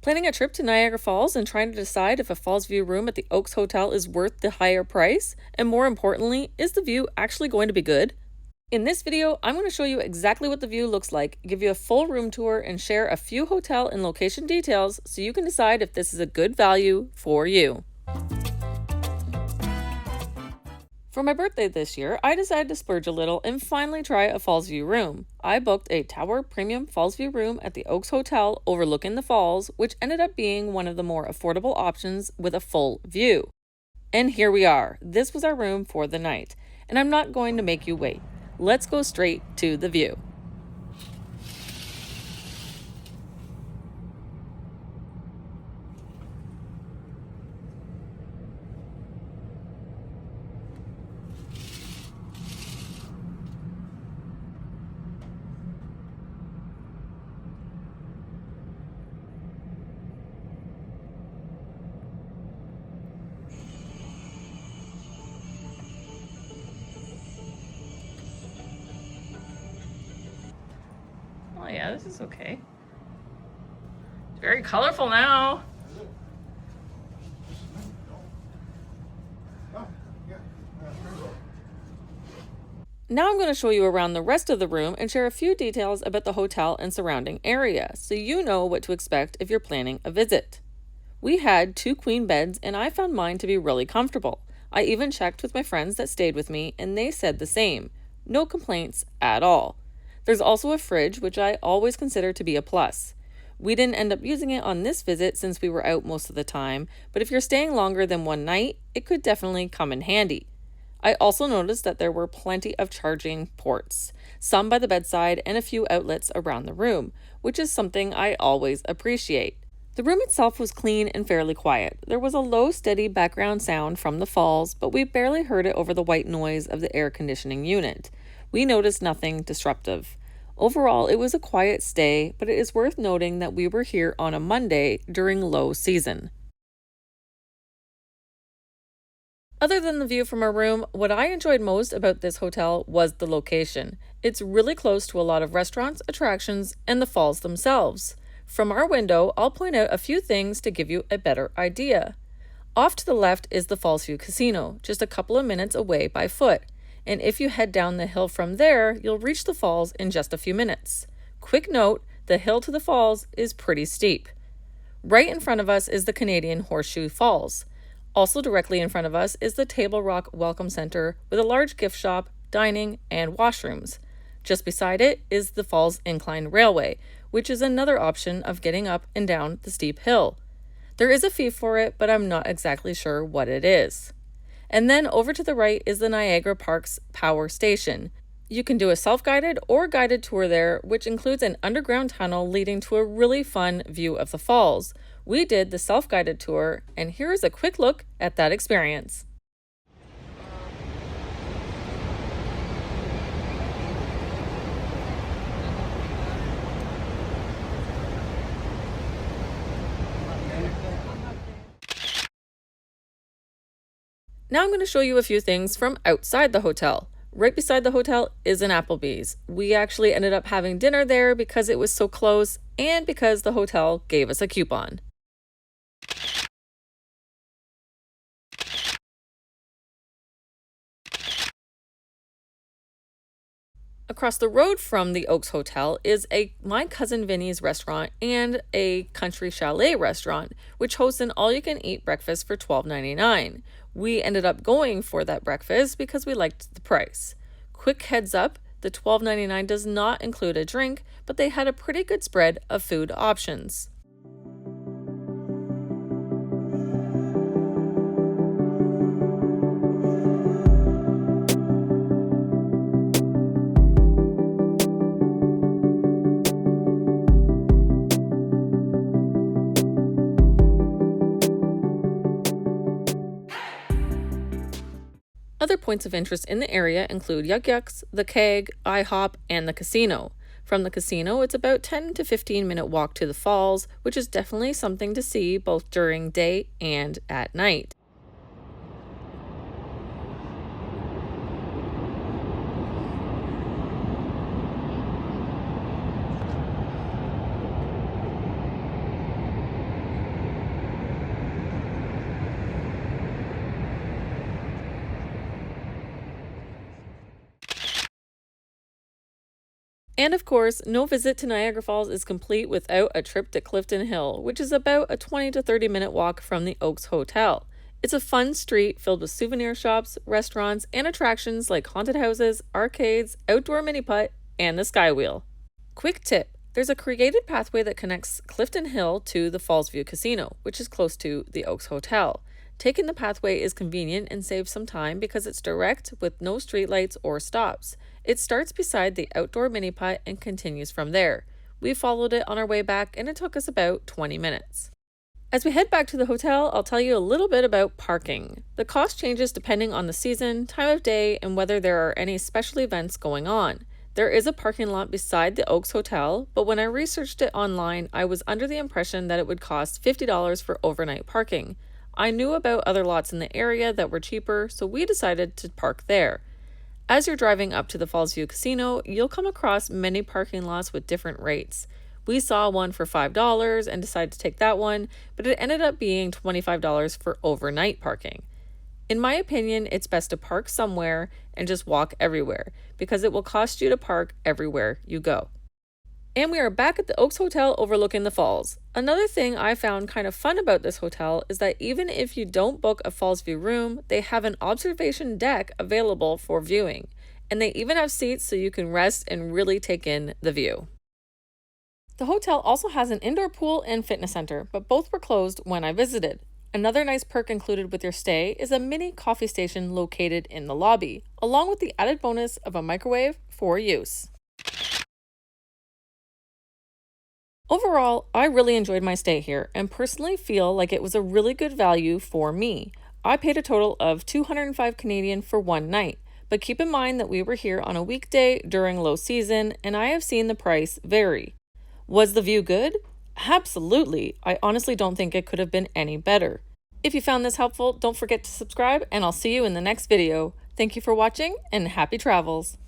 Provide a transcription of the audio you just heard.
Planning a trip to Niagara Falls and trying to decide if a Fallsview room at the Oaks Hotel is worth the higher price? And more importantly, is the view actually going to be good? In this video, I'm going to show you exactly what the view looks like, give you a full room tour, and share a few hotel and location details so you can decide if this is a good value for you. For my birthday this year, I decided to splurge a little and finally try a Fallsview room. I booked a Tower Premium Fallsview room at the Oaks Hotel overlooking the falls, which ended up being one of the more affordable options with a full view. And here we are. This was our room for the night, and I'm not going to make you wait. Let's go straight to the view. Oh yeah, this is okay. It's very colorful now. Now I'm going to show you around the rest of the room and share a few details about the hotel and surrounding area so you know what to expect if you're planning a visit. We had 2 queen beds and I found mine to be really comfortable. I even checked with my friends that stayed with me and they said the same. No complaints at all. There's also a fridge, which I always consider to be a plus. We didn't end up using it on this visit since we were out most of the time, but if you're staying longer than one night, it could definitely come in handy. I also noticed that there were plenty of charging ports, some by the bedside and a few outlets around the room, which is something I always appreciate. The room itself was clean and fairly quiet. There was a low, steady background sound from the falls, but we barely heard it over the white noise of the air conditioning unit. We noticed nothing disruptive. Overall, it was a quiet stay, but it is worth noting that we were here on a Monday during low season. Other than the view from our room, what I enjoyed most about this hotel was the location. It's really close to a lot of restaurants, attractions, and the falls themselves. From our window, I'll point out a few things to give you a better idea. Off to the left is the Fallsview Casino, just a couple of minutes away by foot. And if you head down the hill from there, you'll reach the falls in just a few minutes. Quick note, the hill to the falls is pretty steep. Right in front of us is the Canadian Horseshoe Falls. Also directly in front of us is the Table Rock Welcome Center with a large gift shop, dining, and washrooms. Just beside it is the Falls Incline Railway, which is another option of getting up and down the steep hill. There is a fee for it, but I'm not exactly sure what it is. And then over to the right is the Niagara Parks Power Station. You can do a self-guided or guided tour there, which includes an underground tunnel leading to a really fun view of the falls. We did the self-guided tour, and here's a quick look at that experience. Now I'm going to show you a few things from outside the hotel. Right beside the hotel is an Applebee's. We actually ended up having dinner there because it was so close and because the hotel gave us a coupon. Across the road from the Oaks Hotel is My Cousin Vinny's restaurant and a country chalet restaurant, which hosts an all-you-can-eat breakfast for $12.99. We ended up going for that breakfast because we liked the price. Quick heads up, the $12.99 does not include a drink, but they had a pretty good spread of food options. Other points of interest in the area include Yuk Yuk's, the Keg, IHOP, and the casino. From the casino, it's about 10 to 15 minute walk to the falls, which is definitely something to see both during day and at night. And of course, no visit to Niagara Falls is complete without a trip to Clifton Hill, which is about a 20 to 30-minute walk from the Oaks Hotel. It's a fun street filled with souvenir shops, restaurants, and attractions like haunted houses, arcades, outdoor mini putt, and the Sky Wheel. Quick tip: there's a created pathway that connects Clifton Hill to the Fallsview Casino, which is close to the Oaks Hotel. Taking the pathway is convenient and saves some time because it's direct with no streetlights or stops. It starts beside the outdoor mini putt and continues from there. We followed it on our way back and it took us about 20 minutes. As we head back to the hotel, I'll tell you a little bit about parking. The cost changes depending on the season, time of day, and whether there are any special events going on. There is a parking lot beside the Oaks Hotel, but when I researched it online, I was under the impression that it would cost $50 for overnight parking. I knew about other lots in the area that were cheaper, so we decided to park there. As you're driving up to the Fallsview Casino, you'll come across many parking lots with different rates. We saw one for $5 and decided to take that one, but it ended up being $25 for overnight parking. In my opinion, it's best to park somewhere and just walk everywhere because it will cost you to park everywhere you go. And we are back at the Oaks Hotel overlooking the falls. Another thing I found kind of fun about this hotel is that even if you don't book a Fallsview room, they have an observation deck available for viewing. And they even have seats so you can rest and really take in the view. The hotel also has an indoor pool and fitness center, but both were closed when I visited. Another nice perk included with your stay is a mini coffee station located in the lobby, along with the added bonus of a microwave for use. Overall, I really enjoyed my stay here and personally feel like it was a really good value for me. I paid a total of 205 Canadian for one night, but keep in mind that we were here on a weekday during low season and I have seen the price vary. Was the view good? Absolutely. I honestly don't think it could have been any better. If you found this helpful, don't forget to subscribe and I'll see you in the next video. Thank you for watching and happy travels.